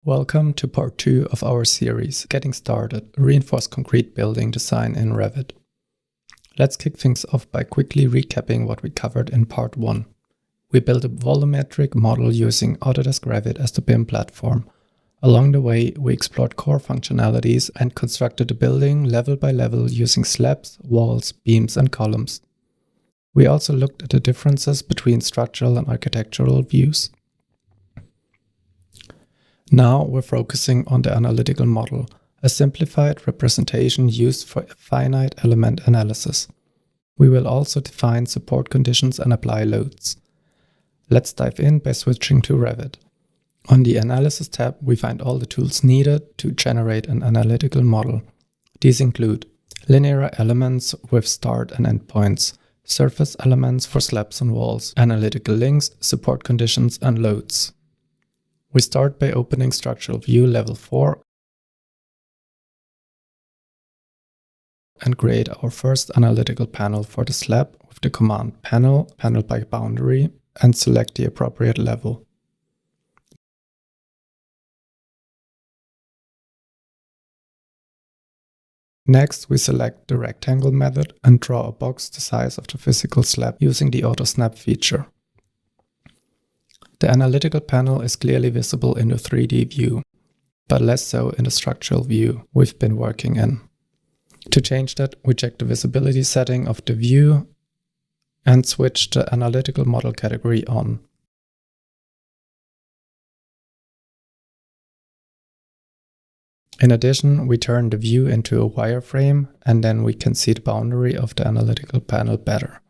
Welcome to part 2 of our series, Getting Started, Reinforced Concrete Building Design in Revit. Let's kick things off by quickly recapping what we covered in part 1. We built a volumetric model using Autodesk Revit as the BIM platform. Along the way, we explored core functionalities and constructed the building level by level using slabs, walls, beams, and columns. We also looked at the differences between structural and architectural views. Now we're focusing on the analytical model, a simplified representation used for finite element analysis. We will also define support conditions and apply loads. Let's dive in by switching to Revit. On the Analysis tab, we find all the tools needed to generate an analytical model. These include linear elements with start and end points, surface elements for slabs and walls, analytical links, support conditions, and loads. We start by opening Structural View Level 4 and create our first analytical panel for the slab with the command panel by boundary, and select the appropriate level. Next, we select the rectangle method and draw a box the size of the physical slab using the Auto Snap feature. The analytical panel is clearly visible in the 3D view, but less so in the structural view we've been working in. To change that, we check the visibility setting of the view and switch the analytical model category on. In addition, we turn the view into a wireframe, and then we can see the boundary of the analytical panel better.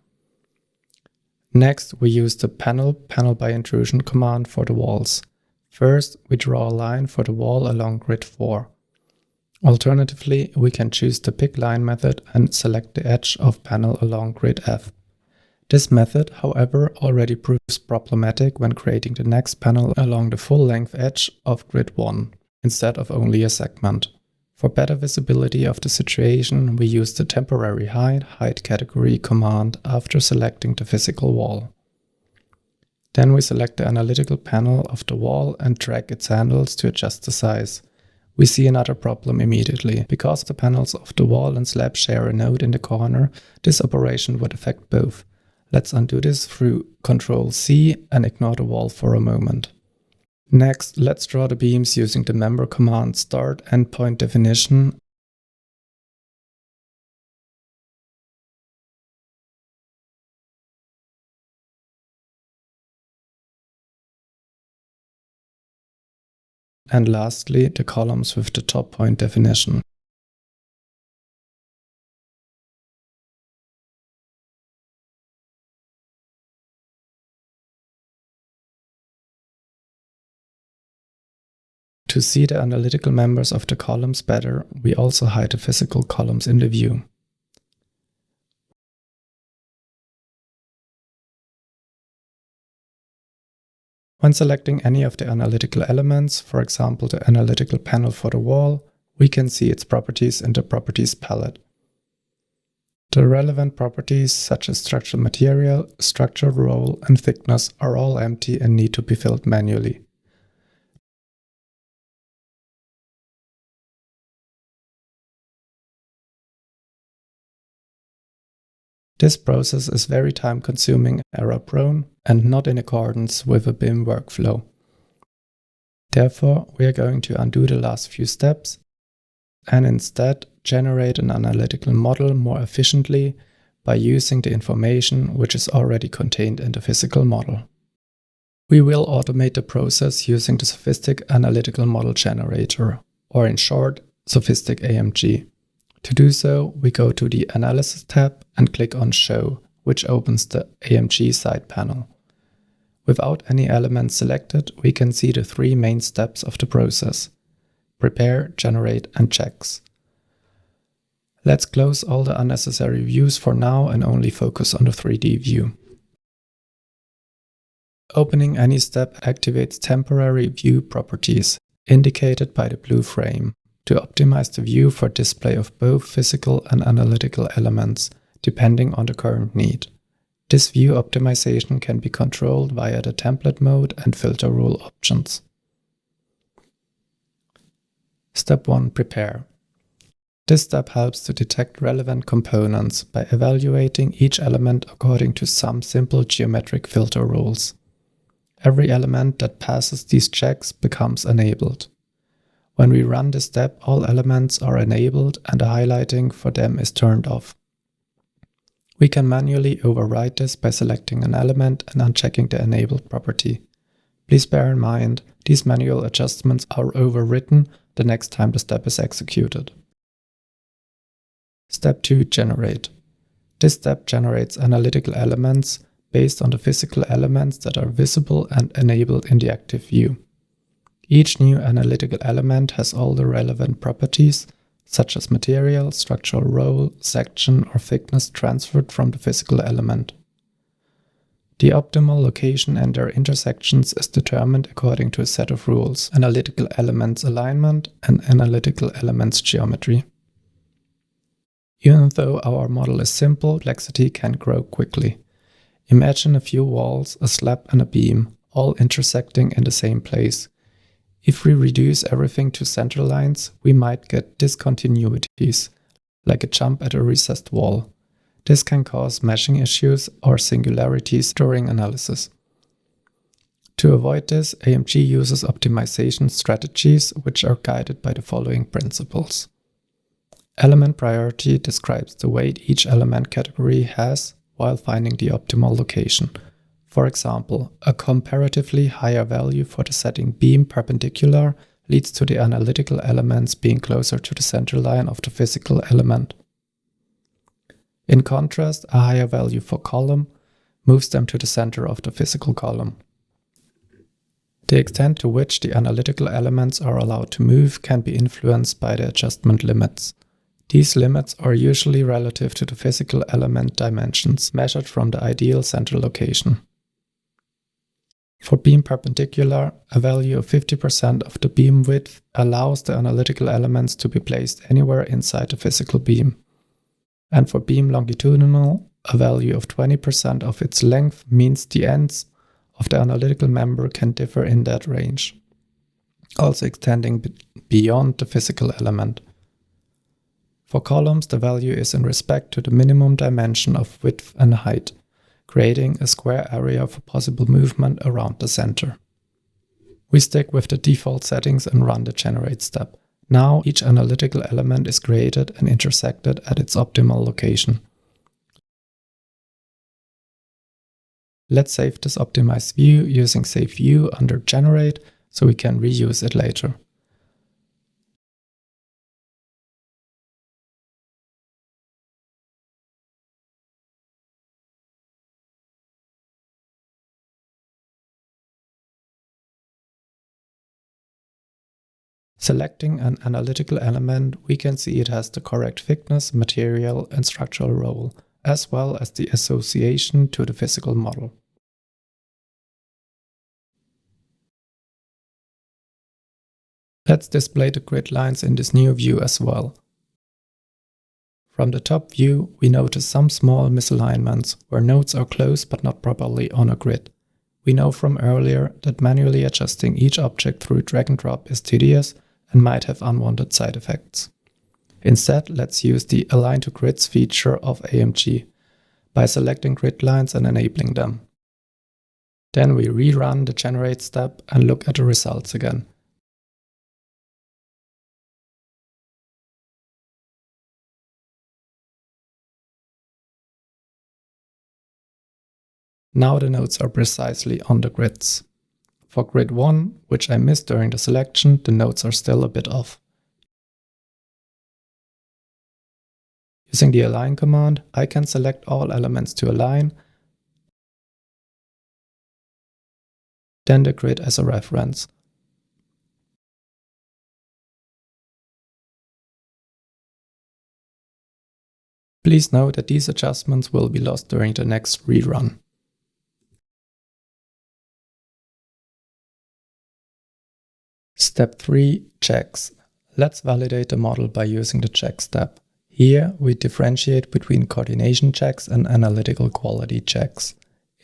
Next, we use the panel by intrusion command for the walls. First, we draw a line for the wall along grid 4. Alternatively, we can choose the pick line method and select the edge of panel along grid F. This method, however, already proves problematic when creating the next panel along the full-length edge of grid 1, instead of only a segment. For better visibility of the situation, we use the temporary height category command after selecting the physical wall. Then we select the analytical panel of the wall and drag its handles to adjust the size. We see another problem immediately. Because the panels of the wall and slab share a node in the corner, this operation would affect both. Let's undo this through Ctrl+C and ignore the wall for a moment. Next, let's draw the beams using the member command start endpoint definition and lastly the columns with the top point definition. To see the analytical members of the columns better, we also hide the physical columns in the view. When selecting any of the analytical elements, for example the analytical panel for the wall, we can see its properties in the Properties palette. The relevant properties such as structural material, structural role, and thickness are all empty and need to be filled manually. This process is very time-consuming, error-prone, and not in accordance with a BIM workflow. Therefore, we are going to undo the last few steps and instead generate an analytical model more efficiently by using the information which is already contained in the physical model. We will automate the process using the SOFiSTiK analytical model generator, or in short, SOFiSTiK AMG. To do so, we go to the Analysis tab and click on Show, which opens the AMG side panel. Without any elements selected, we can see the 3 main steps of the process: prepare, generate, and checks. Let's close all the unnecessary views for now and only focus on the 3D view. Opening any step activates temporary view properties, indicated by the blue frame, to optimize the view for display of both physical and analytical elements, depending on the current need. This view optimization can be controlled via the template mode and filter rule options. Step 1. Prepare. This step helps to detect relevant components by evaluating each element according to some simple geometric filter rules. Every element that passes these checks becomes enabled. When we run this step, all elements are enabled and the highlighting for them is turned off. We can manually override this by selecting an element and unchecking the enabled property. Please bear in mind, these manual adjustments are overwritten the next time the step is executed. Step 2. Generate. This step generates analytical elements based on the physical elements that are visible and enabled in the active view. Each new analytical element has all the relevant properties, such as material, structural role, section, or thickness transferred from the physical element. The optimal location and their intersections is determined according to a set of rules: analytical elements alignment and analytical elements geometry. Even though our model is simple, complexity can grow quickly. Imagine a few walls, a slab and a beam, all intersecting in the same place. If we reduce everything to center lines, we might get discontinuities, like a jump at a recessed wall. This can cause meshing issues or singularities during analysis. To avoid this, AMG uses optimization strategies which are guided by the following principles. Element priority describes the weight each element category has while finding the optimal location. For example, a comparatively higher value for the setting beam perpendicular leads to the analytical elements being closer to the center line of the physical element. In contrast, a higher value for column moves them to the center of the physical column. The extent to which the analytical elements are allowed to move can be influenced by the adjustment limits. These limits are usually relative to the physical element dimensions, measured from the ideal center location. For beam perpendicular, a value of 50% of the beam width allows the analytical elements to be placed anywhere inside the physical beam. And for beam longitudinal, a value of 20% of its length means the ends of the analytical member can differ in that range, also extending beyond the physical element. For columns, the value is in respect to the minimum dimension of width and height, creating a square area for possible movement around the center. We stick with the default settings and run the generate step. Now each analytical element is created and intersected at its optimal location. Let's save this optimized view using Save View under Generate so we can reuse it later. Selecting an analytical element, we can see it has the correct thickness, material, and structural role, as well as the association to the physical model. Let's display the grid lines in this new view as well. From the top view, we notice some small misalignments, where nodes are close but not properly on a grid. We know from earlier that manually adjusting each object through drag and drop is tedious and might have unwanted side effects. Instead, let's use the Align to Grids feature of AMG by selecting grid lines and enabling them. Then we rerun the Generate step and look at the results again. Now the nodes are precisely on the grids. For grid 1, which I missed during the selection, the nodes are still a bit off. Using the Align command, I can select all elements to align, then the grid as a reference. Please note that these adjustments will be lost during the next rerun. Step 3. Checks. Let's validate the model by using the check step. Here we differentiate between coordination checks and analytical quality checks.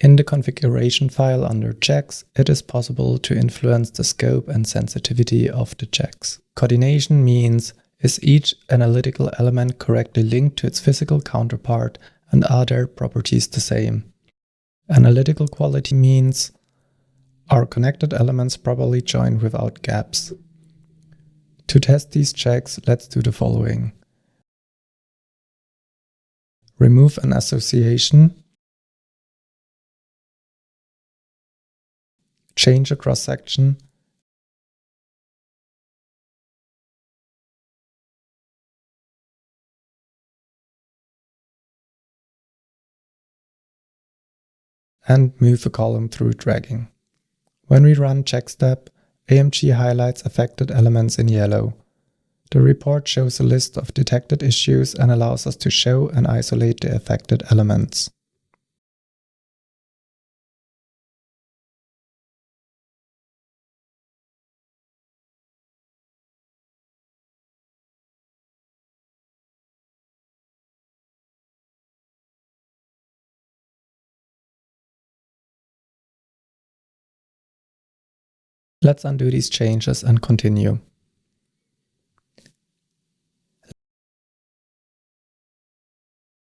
In the configuration file under checks, it is possible to influence the scope and sensitivity of the checks. Coordination means, is each analytical element correctly linked to its physical counterpart and are their properties the same? Analytical quality means, are connected elements properly joined without gaps? To test these checks, let's do the following. Remove an association. Change a cross-section. And move a column through dragging. When we run check step, AMG highlights affected elements in yellow. The report shows a list of detected issues and allows us to show and isolate the affected elements. Let's undo these changes and continue.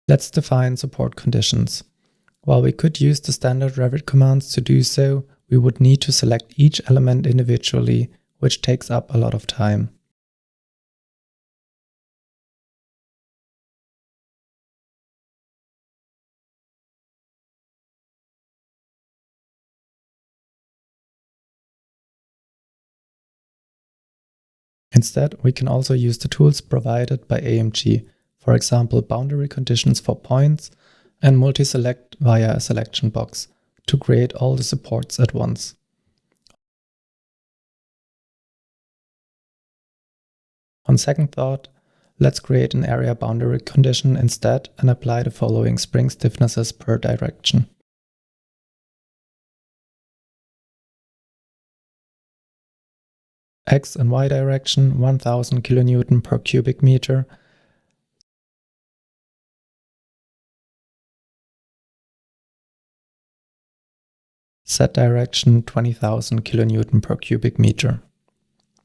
Let's define support conditions. While we could use the standard Revit commands to do so, we would need to select each element individually, which takes up a lot of time. Instead, we can also use the tools provided by AMG, for example, boundary conditions for points and multi-select via a selection box to create all the supports at once. On second thought, let's create an area boundary condition instead and apply the following spring stiffnesses per direction. X and Y direction 1000 kN per cubic meter. Z direction 20,000 kN per cubic meter.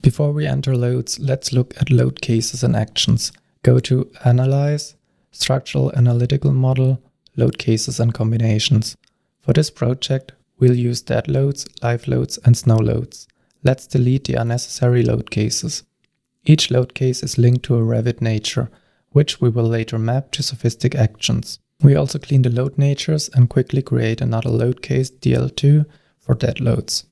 Before we enter loads, let's look at load cases and actions. Go to Analyze, Structural Analytical Model, Load Cases and Combinations. For this project, we'll use dead loads, live loads and snow loads. Let's delete the unnecessary load cases. Each load case is linked to a Revit nature, which we will later map to SOFiSTiK actions. We also clean the load natures and quickly create another load case DL2 for dead loads.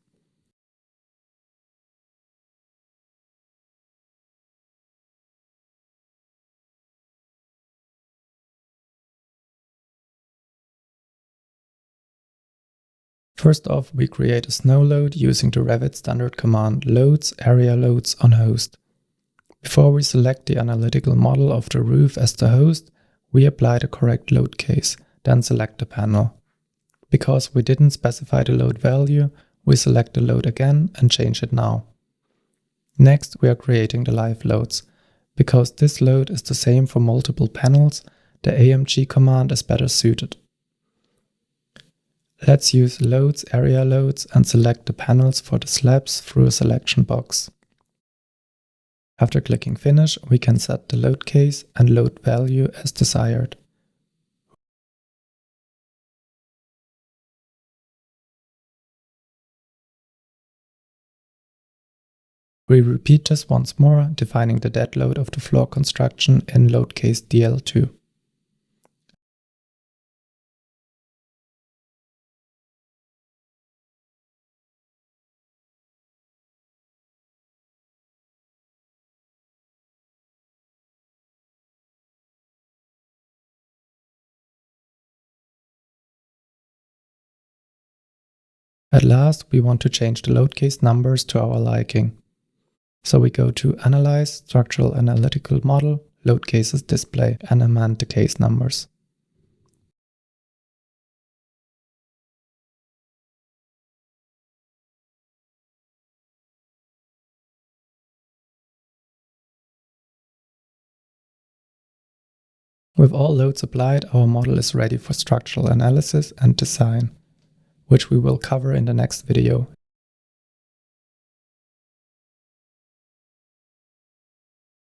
First off, we create a snow load using the Revit standard command loads area loads on host. Before we select the analytical model of the roof as the host, we apply the correct load case, then select the panel. Because we didn't specify the load value, we select the load again and change it now. Next, we are creating the live loads. Because this load is the same for multiple panels, the AMG command is better suited. Let's use loads area loads and select the panels for the slabs through a selection box. After clicking finish, we can set the load case and load value as desired. We repeat this once more, defining the dead load of the floor construction in load case DL2. At last, we want to change the load case numbers to our liking. So we go to Analyze, Structural Analytical Model, Load Cases Display, and amend the case numbers. With all loads applied, our model is ready for structural analysis and design. which we will cover in the next video.